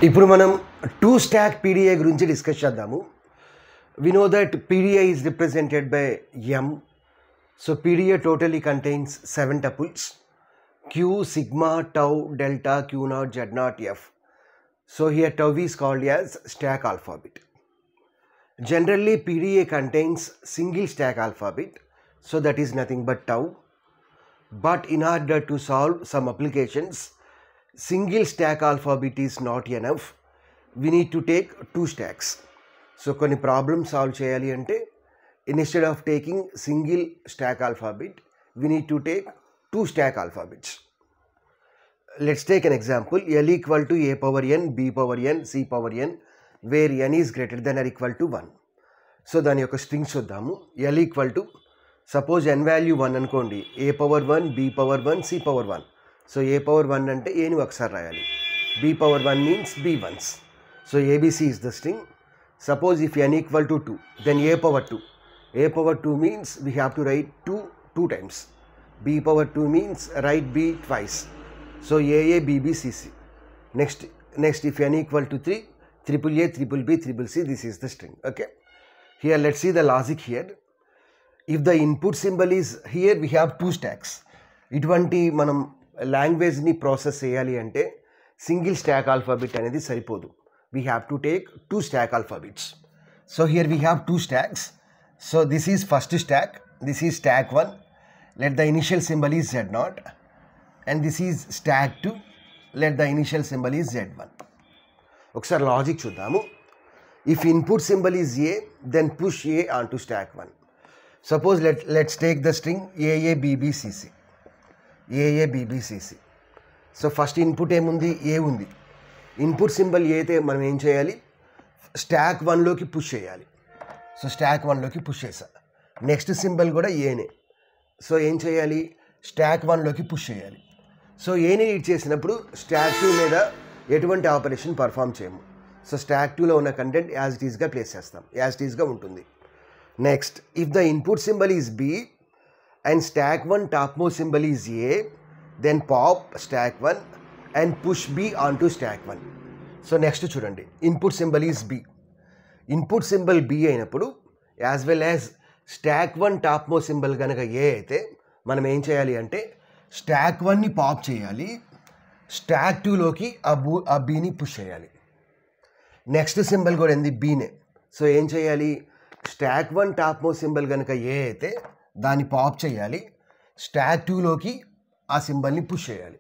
ఇప్పుడు మనం two stock PDA గురించి డిస్కస్ చేద్దాము. We know that PDA is represented by M. So PDA totally contains 7 tuples: Q, sigma, tau, delta, Q naught, Z naught, F. So here tau is called as stack alpha bit. Generally PDA contains single stack alpha bit, so that is nothing but tau. But in order to solve some applications, single stack alpha bit is not enough. We need to take two stacks. So కొన్ని problem solve చేయాలి అంటే instead of taking single stock alpha bit we need to take two stack alpha bits. Let's take an example. L equal to a power n, b power n, c power n, where n is greater than or equal to 1. So దాని యొక్క strings చూద్దాము. L equal to suppose n value 1 అనుకోండి, a power 1, b power 1, c power 1. So a power 1 అంటే ఏని ఒకసారి రాయాలి, b power 1 means b once. So abc is the string. Suppose if n equal to 2, then a power 2. A power 2 means we have to write 2 times. B power 2 means write b twice. So AA, BB, CC. Next if n equal to 3, triple A, triple B, triple C, this is the string. Okay. Here let's see the logic here. If the input symbol is here, we have two stacks. ఇటువంటి మనం లాంగ్వేజ్ని process చేయాలి అంటే single stock alphabet అనేది సరిపోదు. We have to take two stack alphabets. So here we have two stacks. So this is first stack, this is stack 1. Let the initial symbol is Z0. And this is stack 2. Let the initial symbol is Z1. ఒకసారి logic చూద్దాము. If input symbol is A, then push A onto stack 1. Suppose let's take the string AABBCC. AABBCC. So first input ఏముంది, A ఉంది. Input symbol A అయితే మనం ఏం చేయాలి, stack 1లోకి push చేయాలి. సో స్టాక్ 1లోకి పుష్ చేసా. నెక్స్ట్ సింబల్ కూడా ఏనే. సో ఏం చేయాలి, స్టాక్ 1లోకి పుష్ చేయాలి. సో ఏని రీడ్ చేసినప్పుడు స్టాక్ 2 మీద ఎటువంటి ఆపరేషన్ పర్ఫామ్ చేయము. సో స్టాక్ 2లో ఉన్న కంటెంట్ యాజ్ ఇట్ ఈస్గా ప్లేస్ చేస్తాం, యాజ్ ఇట్ ఈస్గా ఉంటుంది. Next if the input symbol is B and stack 1 top most symbol is A, then pop stack 1 and push B onto stack 1. So next చూడండి, input symbol is B. Input symbol B అయినప్పుడు as well as stack 1 top most symbol కనుక A అయితే మనం ఏం చేయాలి అంటే stock 1ని pop చేయాలి, స్టాక్ 2లోకి ఆ బీని పుష్ చేయాలి. నెక్స్ట్ సింబల్ కూడా ఏంది, బీనే. సో ఏం చేయాలి, స్టాక్ 1 టాప్ మోస్ట్ సింబల్ కనుక ఏ అయితే దాన్ని పాప్ చేయాలి, స్టాక్ 2లోకి ఆ సింబల్ని పుష్ చేయాలి.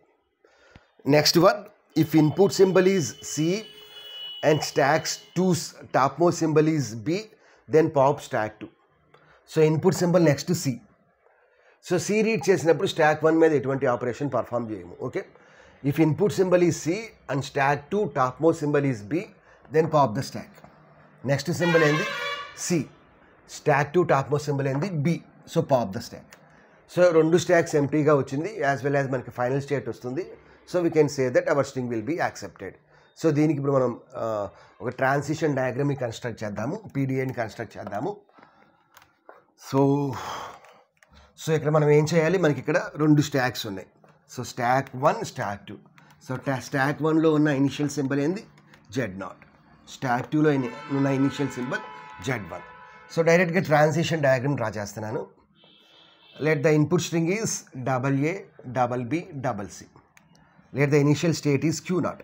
Next one, if input symbol is C and stack 2's topmost symbol is B, then pop stack 2. So input symbol next to C. So C read చేసినప్పుడు stack 1 మీద ఎటువంటి operation perform చేయము. Okay. If input symbol is C and stack 2 topmost symbol is B, then pop the stack. Next symbol ఏంది, C. stack 2 topmost symbol ఏంది, B. So pop the stack. So రెండు stacks ఎంటీగా వచ్చింది, as well as మనకి final state వస్తుంది. So we can say that our string will be accepted. సో దీనికి ఇప్పుడు మనం ఒక ట్రాన్సిషన్ డయాగ్రమ్ని కన్స్ట్రక్ట్ చేద్దాము, పీడిఏని కన్స్ట్రక్ట్ చేద్దాము. సో ఇక్కడ మనం ఏం చేయాలి, మనకి ఇక్కడ రెండు స్టాక్స్ ఉన్నాయి. So stack 1, stack 2. So stack 1లో ఉన్న ఇనిషియల్ సింబల్ ఏంది, Z0. స్టాక్ 2లో ఉన్న ఇనిషియల్ సింబల్ Z1. సో డైరెక్ట్గా ట్రాన్సిషన్ డయాగ్రమ్ డ్రా చేస్తున్నాను. Let the input string is AA, BB, C. Let the initial state is Q naught.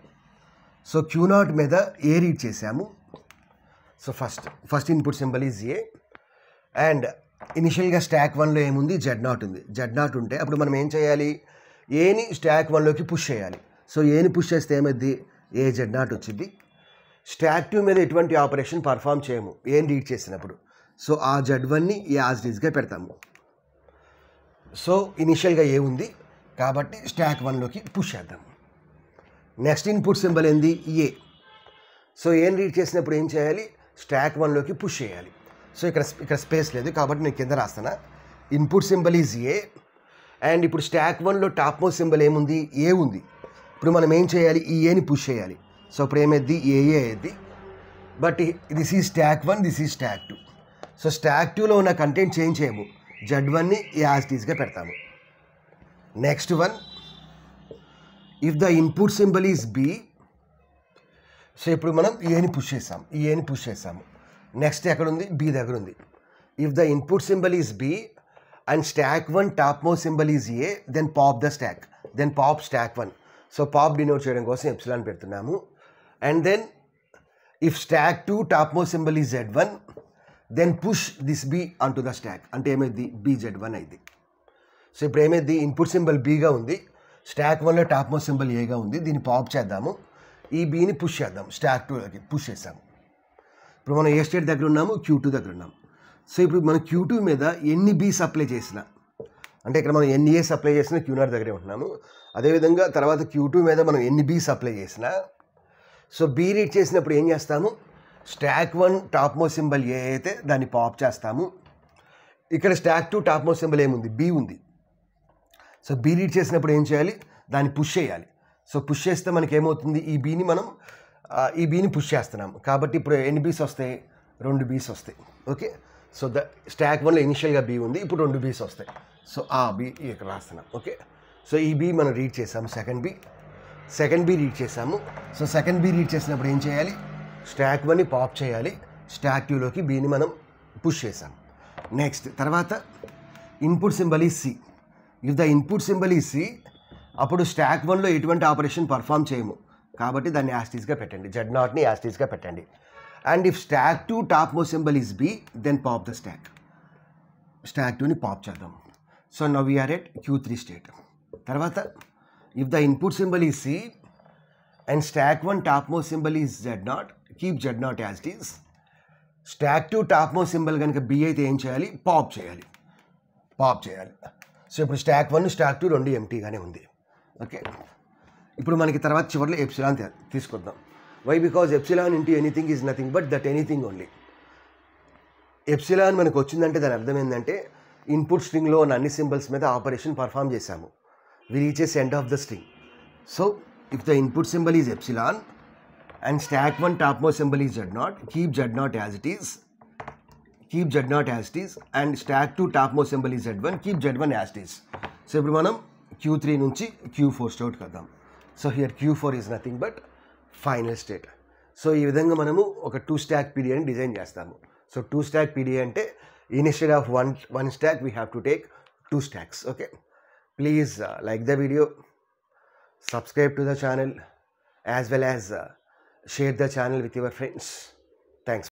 So Q naught మీద A read చేసాము. So first input symbol is A and ఇనిషియల్గా stock 1లో ఏముంది, Z0 ఉంది. Z0 ఉంటే అప్పుడు మనం ఏం చేయాలి, ఏని స్టాక్ 1లోకి పుష్ చేయాలి. సో ఏని పుష్ చేస్తే ఏమైంది, ఏ Z0 వచ్చింది. స్టాక్ 2 మీద ఎటువంటి ఆపరేషన్ పర్ఫామ్ చేయము ఏని రీడ్ చేసినప్పుడు. సో ఆ Z1ని యాజ్ ఈజ్గా పెడతాము. సో ఇనిషియల్గా ఏ ఉంది కాబట్టి స్టాక్ 1లోకి పుష్ చేద్దాం. నెక్స్ట్ ఇన్పుట్ సింబల్ ఏంది, ఏ. సో ఏం రీడ్ చేసినప్పుడు ఏం చేయాలి, స్టాక్ 1లోకి పుష్ చేయాలి. సో ఇక్కడ స్పేస్ లేదు కాబట్టి నేను కింద రాస్తాను. Input symbol is A and ఇప్పుడు స్టాక్ 1లో టాప్ మోస్ట్ సింబల్ ఏముంది, ఏ ఉంది. ఇప్పుడు మనం ఏం చేయాలి, ఈ ఏని పుష్ చేయాలి. సో ఇప్పుడు ఏమైంది, ఏఏ అయ్యింది. But this is stock 1, this is stock 2. So stack 2లో ఉన్న కంటెంట్ చేంజ్ చేయము, Z1ని యాజ్ ఇట్ ఈస్గా పెడతాము. Next one, if the input symbol is B, so ఇప్పుడు మనం ఏని పుష్ చేసాము. నెక్స్ట్ ఎక్కడ ఉంది? బి దగ్గర ఉంది. If the input symbol is B and stack 1 top most symbol is A, then pop the stack, then pop stack 1. So pop denote చేయడం కోసం ఎప్సిలాన్ పెడుతున్నాము. And then if stack 2 top most symbol is Z1, then push this B on to the stack. అంటే ఏమైంది? BZ1 అయింది. So ఇప్పుడు ఏమైంది? Input symbol బీగా ఉంది, stock 1లో top most symbol ఏగా ఉంది. దీన్ని పాప్ చేద్దాము, ఈ బీని పుష్ చేద్దాం, స్టాక్ 2లోకి పుష్ చేసాము. ఇప్పుడు మనం ఏ స్టేట్ దగ్గర ఉన్నాము? Q2 దగ్గర ఉన్నాము. సో ఇప్పుడు మనం Q2 మీద ఎన్ని బీస్ అప్లై చేసినా, అంటే ఇక్కడ మనం ఎన్ని ఏస్ అప్లై చేసినా Q0 దగ్గరే ఉంటున్నాము. అదేవిధంగా తర్వాత Q2 మీద మనం ఎన్ని బీస్ అప్లై చేసినా, సో బీ రీడ్ చేసినప్పుడు ఏం చేస్తాము? Stock 1 top most symbol A అయితే దాన్ని పాప్ చేస్తాము. ఇక్కడ స్టాక్ 2 టాప్ మోస్ట్ సింబల్ ఏముంది? బీ ఉంది. సో బీ రీడ్ చేసినప్పుడు ఏం చేయాలి? దాన్ని పుష్ చేయాలి. సో పుష్ చేస్తే మనకి ఏమవుతుంది? ఈ బీని పుష్ చేస్తున్నాం కాబట్టి ఇప్పుడు ఎన్ని బీస్ వస్తాయి? 2 బీస్ వస్తాయి. ఓకే, సో ద స్టాక్ 1లో ఇనిషియల్గా బీ ఉంది, ఇప్పుడు 2 బీస్ వస్తాయి. సో ఆ బీ ఇక్కడ రాస్తున్నాం. ఓకే, సో ఈ బీ మనం రీడ్ చేసాము. సెకండ్ బీ రీడ్ చేసాము. సో సెకండ్ బీ రీడ్ చేసినప్పుడు ఏం చేయాలి? స్టాక్ 1ని పాప్ చేయాలి, స్టాక్ 2లోకి బీని మనం పుష్ చేసాం. నెక్స్ట్ తర్వాత input symbol is C. If the input symbol is C, అప్పుడు స్టాక్ 1లో ఎటువంటి ఆపరేషన్ పర్ఫామ్ చేయము కాబట్టి దాన్ని యాస్టీస్గా పెట్టండి, Z0ని యాస్టీస్గా పెట్టండి. And if stack 2 top most symbol is B, then pop the stack 2ని పాప్ చేద్దాం. So now we are at Q3 state. తర్వాత if the input symbol is C and stack 1 top most symbol is Z0, keep Z0 as it is. Stack 2 top most symbol కనుక B అయితే ఏం చేయాలి? Pop చేయాలి. So ఇప్పుడు stock 1 stack 2 2 ఎంటీగానే ఉంది. Okay, ఇప్పుడు మనకి తర్వాత చివరిలో ఎప్సిలాన్ తీసుకొద్దాం. Why? Because epsilon into anything is nothing but that anything only. Epsilon మనకు వచ్చిందంటే దాని అర్థం ఏంటంటే ఇన్పుట్ స్ట్రింగ్లో ఉన్న అన్ని సింబల్స్ మీద ఆపరేషన్ పర్ఫామ్ చేశాము. We reaches end of the string. So if the input symbol is epsilon and stack 1 top most symbol is Z0, keep Z0 as it is. And stack 2 top most symbol is Z1, keep Z1 as it is. So ఇప్పుడు మనం Q3 నుంచి Q4 స్టేట్కి వద్దాం. So here Q4 is nothing but final state. So ఈ విధంగా మనము ఒక 2 stack పీడియాని డిజైన్ చేస్తాము. సో 2 స్టాక్ పీడియా అంటే instead of one stack we have to take 2 stacks. Okay, please like the video, subscribe to the channel, as well as share the channel with your friends. Thanks.